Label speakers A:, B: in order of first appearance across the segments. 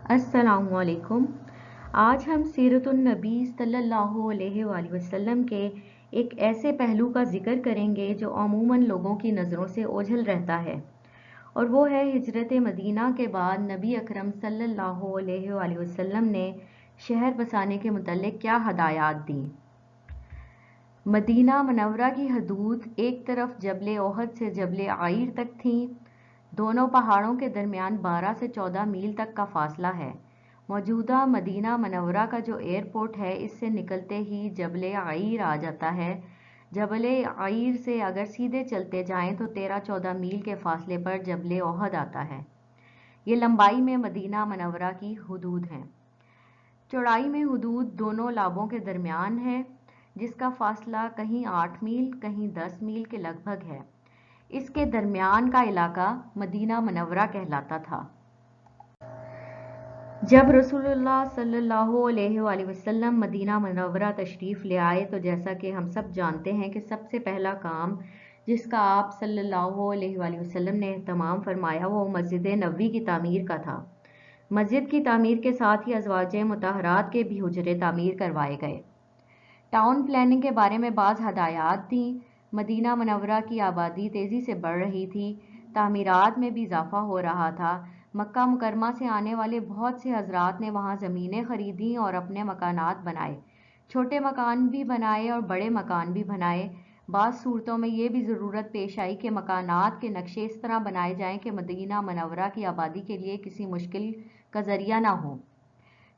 A: السلام علیکم۔ آج ہم سیرت النبی صلی اللہ علیہ وآلہ وسلم کے ایک ایسے پہلو کا ذکر کریں گے جو عموماً لوگوں کی نظروں سے اوجھل رہتا ہے، اور وہ ہے ہجرت مدینہ کے بعد نبی اکرم صلی اللہ علیہ وآلہ وسلم نے شہر بسانے کے متعلق کیا ہدایات دیں۔ مدینہ منورہ کی حدود ایک طرف جبل احد سے جبل عائر تک تھیں۔ دونوں پہاڑوں کے درمیان 12 سے 14 میل تک کا فاصلہ ہے۔ موجودہ مدینہ منورہ کا جو ایئرپورٹ ہے، اس سے نکلتے ہی جبل عائر آ جاتا ہے۔ جبل عائر سے اگر سیدھے چلتے جائیں تو 13-14 میل کے فاصلے پر جبل احد آتا ہے۔ یہ لمبائی میں مدینہ منورہ کی حدود ہیں۔ چوڑائی میں حدود دونوں لابوں کے درمیان ہے، جس کا فاصلہ کہیں 8 میل کہیں 10 میل کے لگ بھگ ہے۔ اس کے درمیان کا علاقہ مدینہ منورہ کہلاتا تھا۔ جب رسول اللہ صلی اللہ علیہ وآلہ وسلم مدینہ منورہ تشریف لے آئے تو جیسا کہ ہم سب جانتے ہیں کہ سب سے پہلا کام جس کا آپ صلی اللہ علیہ وآلہ وسلم نے اہتمام فرمایا وہ مسجد نبوی کی تعمیر کا تھا۔ مسجد کی تعمیر کے ساتھ ہی ازواج مطہرات کے بھی حجرے تعمیر کروائے گئے۔ ٹاؤن پلاننگ کے بارے میں بعض ہدایات دیں۔ مدینہ منورہ کی آبادی تیزی سے بڑھ رہی تھی، تعمیرات میں بھی اضافہ ہو رہا تھا۔ مکہ مکرمہ سے آنے والے بہت سے حضرات نے وہاں زمینیں خریدیں اور اپنے مکانات بنائے، چھوٹے مکان بھی بنائے اور بڑے مکان بھی بنائے۔ بعض صورتوں میں یہ بھی ضرورت پیش آئی کہ مکانات کے نقشے اس طرح بنائے جائیں کہ مدینہ منورہ کی آبادی کے لیے کسی مشکل کا ذریعہ نہ ہو۔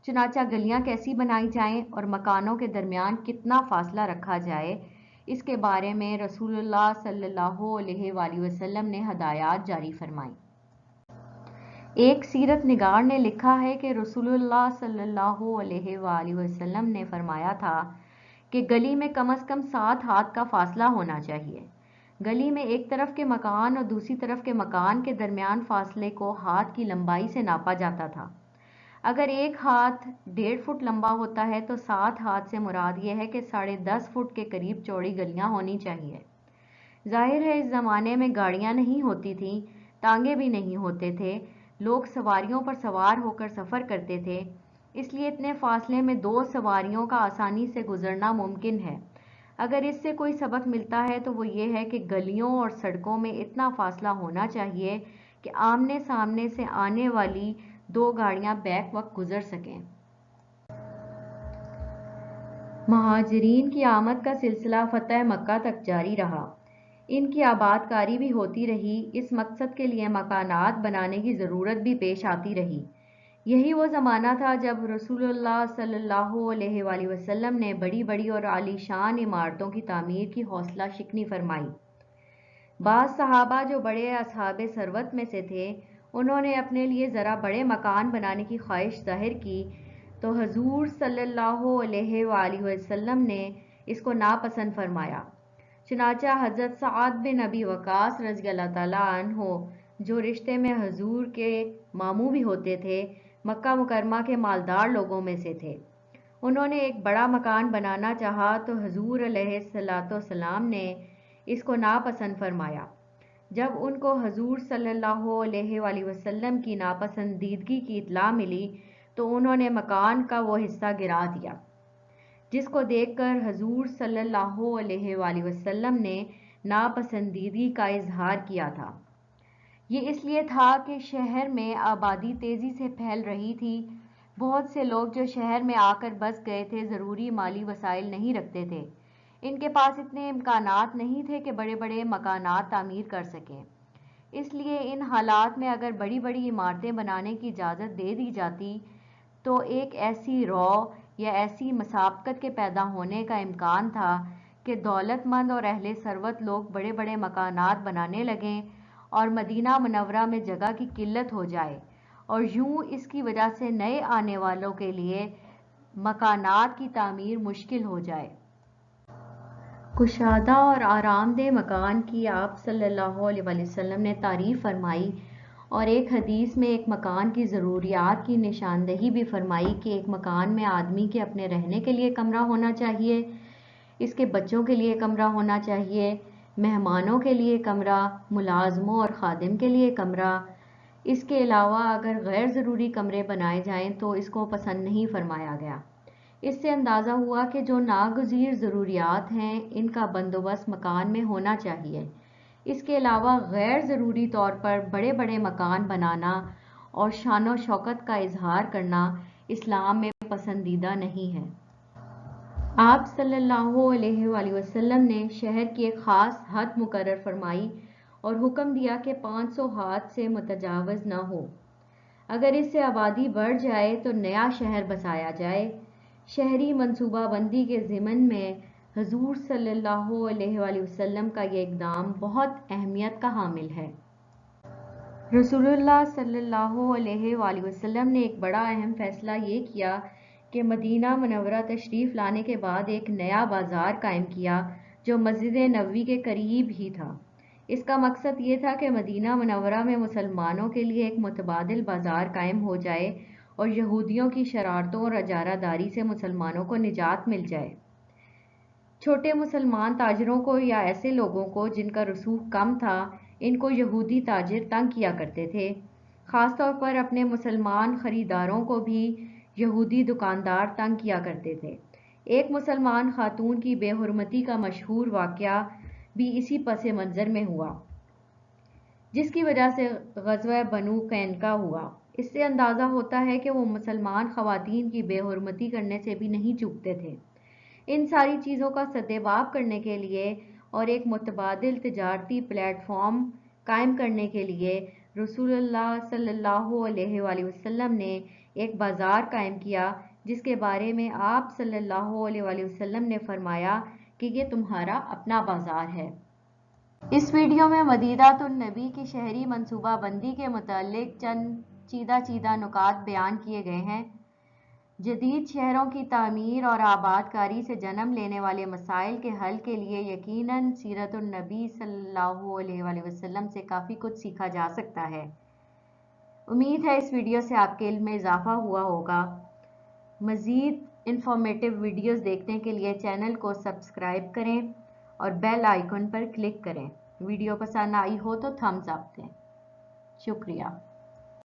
A: چنانچہ گلیاں کیسی بنائی جائیں اور مکانوں کے درمیان کتنا فاصلہ رکھا جائے، اس کے بارے میں رسول اللہ صلی اللہ علیہ وآلہ وسلم نے ہدایات جاری فرمائیں۔ ایک سیرت نگار نے لکھا ہے کہ رسول اللہ صلی اللہ علیہ وآلہ وسلم نے فرمایا تھا کہ گلی میں کم از کم 7 ہاتھ کا فاصلہ ہونا چاہیے۔ گلی میں ایک طرف کے مکان اور دوسری طرف کے مکان کے درمیان فاصلے کو ہاتھ کی لمبائی سے ناپا جاتا تھا۔ اگر ایک ہاتھ 1.5 فٹ لمبا ہوتا ہے تو 7 ہاتھ سے مراد یہ ہے کہ 10.5 فٹ کے قریب چوڑی گلیاں ہونی چاہیے۔ ظاہر ہے اس زمانے میں گاڑیاں نہیں ہوتی تھیں، ٹانگے بھی نہیں ہوتے تھے، لوگ سواریوں پر سوار ہو کر سفر کرتے تھے، اس لیے اتنے فاصلے میں 2 سواریوں کا آسانی سے گزرنا ممکن ہے۔ اگر اس سے کوئی سبق ملتا ہے تو وہ یہ ہے کہ گلیوں اور سڑکوں میں اتنا فاصلہ ہونا چاہیے کہ آمنے سامنے سے آنے والی 2 گاڑیاں بیک وقت گزر سکیں۔ مہاجرین کی آمد کا سلسلہ فتح مکہ تک جاری رہا، ان کی آباد کاری بھی ہوتی رہی، اس مقصد کے لیے مکانات بنانے کی ضرورت بھی پیش آتی رہی۔ یہی وہ زمانہ تھا جب رسول اللہ صلی اللہ علیہ وآلہ وسلم نے بڑی بڑی اور عالی شان عمارتوں کی تعمیر کی حوصلہ شکنی فرمائی۔ بعض صحابہ جو بڑے اصحاب ثروت میں سے تھے، انہوں نے اپنے لیے ذرا بڑے مکان بنانے کی خواہش ظاہر کی تو حضور صلی اللہ علیہ وآلہ وسلم نے اس کو ناپسند فرمایا۔ چنانچہ حضرت سعد بن ابی وقاص رضی اللہ تعالیٰ عنہ، جو رشتے میں حضور کے ماموں بھی ہوتے تھے، مکہ مکرمہ کے مالدار لوگوں میں سے تھے، انہوں نے ایک بڑا مکان بنانا چاہا تو حضور علیہ الصلوۃ والسلام نے اس کو ناپسند فرمایا۔ جب ان کو حضور صلی اللہ علیہ وآلہ وسلم کی ناپسندیدگی کی اطلاع ملی تو انہوں نے مکان کا وہ حصہ گرا دیا، جس کو دیکھ کر حضور صلی اللہ علیہ وآلہ وسلم نے ناپسندیدگی کا اظہار کیا تھا۔ یہ اس لیے تھا کہ شہر میں آبادی تیزی سے پھیل رہی تھی، بہت سے لوگ جو شہر میں آ کر بس گئے تھے ضروری مالی وسائل نہیں رکھتے تھے، ان کے پاس اتنے امکانات نہیں تھے کہ بڑے بڑے مکانات تعمیر کر سکیں۔ اس لیے ان حالات میں اگر بڑی بڑی عمارتیں بنانے کی اجازت دے دی جاتی تو ایک ایسی رو یا ایسی مسابقت کے پیدا ہونے کا امکان تھا کہ دولت مند اور اہل ثروت لوگ بڑے بڑے مکانات بنانے لگیں اور مدینہ منورہ میں جگہ کی قلت ہو جائے، اور یوں اس کی وجہ سے نئے آنے والوں کے لیے مکانات کی تعمیر مشکل ہو جائے۔ کشادہ اور آرام دہ مکان کی آپ صلی اللہ علیہ وآلہ وسلم نے تعریف فرمائی، اور ایک حدیث میں ایک مکان کی ضروریات کی نشاندہی بھی فرمائی کہ ایک مکان میں آدمی کے اپنے رہنے کے لیے کمرہ ہونا چاہیے، اس کے بچوں کے لیے کمرہ ہونا چاہیے، مہمانوں کے لیے کمرہ، ملازموں اور خادم کے لیے کمرہ، اس کے علاوہ اگر غیر ضروری کمرے بنائے جائیں تو اس کو پسند نہیں فرمایا گیا۔ اس سے اندازہ ہوا کہ جو ناگزیر ضروریات ہیں ان کا بندوبست مکان میں ہونا چاہیے۔ اس کے علاوہ غیر ضروری طور پر بڑے بڑے مکان بنانا اور شان و شوکت کا اظہار کرنا اسلام میں پسندیدہ نہیں ہے۔ آپ صلی اللہ علیہ وآلہ وسلم نے شہر کی ایک خاص حد مقرر فرمائی اور حکم دیا کہ 500 ہاتھ سے متجاوز نہ ہو۔ اگر اس سے آبادی بڑھ جائے تو نیا شہر بسایا جائے۔ شہری منصوبہ بندی کے ضمن میں حضور صلی اللہ علیہ وآلہ وسلم کا یہ اقدام بہت اہمیت کا حامل ہے۔ رسول اللہ صلی اللہ علیہ وآلہ وسلم نے ایک بڑا اہم فیصلہ یہ کیا کہ مدینہ منورہ تشریف لانے کے بعد ایک نیا بازار قائم کیا جو مسجد نبوی کے قریب ہی تھا۔ اس کا مقصد یہ تھا کہ مدینہ منورہ میں مسلمانوں کے لیے ایک متبادل بازار قائم ہو جائے اور یہودیوں کی شرارتوں اور اجارہ داری سے مسلمانوں کو نجات مل جائے۔ چھوٹے مسلمان تاجروں کو یا ایسے لوگوں کو جن کا رسوخ کم تھا، ان کو یہودی تاجر تنگ کیا کرتے تھے۔ خاص طور پر اپنے مسلمان خریداروں کو بھی یہودی دکاندار تنگ کیا کرتے تھے۔ ایک مسلمان خاتون کی بے حرمتی کا مشہور واقعہ بھی اسی پس منظر میں ہوا، جس کی وجہ سے غزوہ بنو قینقاع ہوا۔ اس سے اندازہ ہوتا ہے کہ وہ مسلمان خواتین کی بے حرمتی کرنے سے بھی نہیں چوکتے تھے۔ ان ساری چیزوں کا سدباب کرنے کے لیے اور ایک متبادل تجارتی پلیٹ فارم قائم کرنے کے لیے رسول اللہ صلی اللہ علیہ وآلہ وسلم نے ایک بازار قائم کیا، جس کے بارے میں آپ صلی اللہ علیہ وآلہ وسلم نے فرمایا کہ یہ تمہارا اپنا بازار ہے۔ اس ویڈیو میں مدینہ النبی کی شہری منصوبہ بندی کے متعلق چند چیدہ نکات بیان کیے گئے ہیں۔ جدید شہروں کی تعمیر اور آباد کاری سے جنم لینے والے مسائل کے حل کے لیے یقیناً سیرت النبی صلی اللہ علیہ وآلہ وسلم سے کافی کچھ سیکھا جا سکتا ہے۔ امید ہے اس ویڈیو سے آپ کے علم میں اضافہ ہوا ہوگا۔ مزید انفارمیٹیو ویڈیوز دیکھنے کے لیے چینل کو سبسکرائب کریں اور بیل آئیکن پر کلک کریں۔ ویڈیو پسند آئی ہو تو تھمز اپ دیں۔ شکریہ۔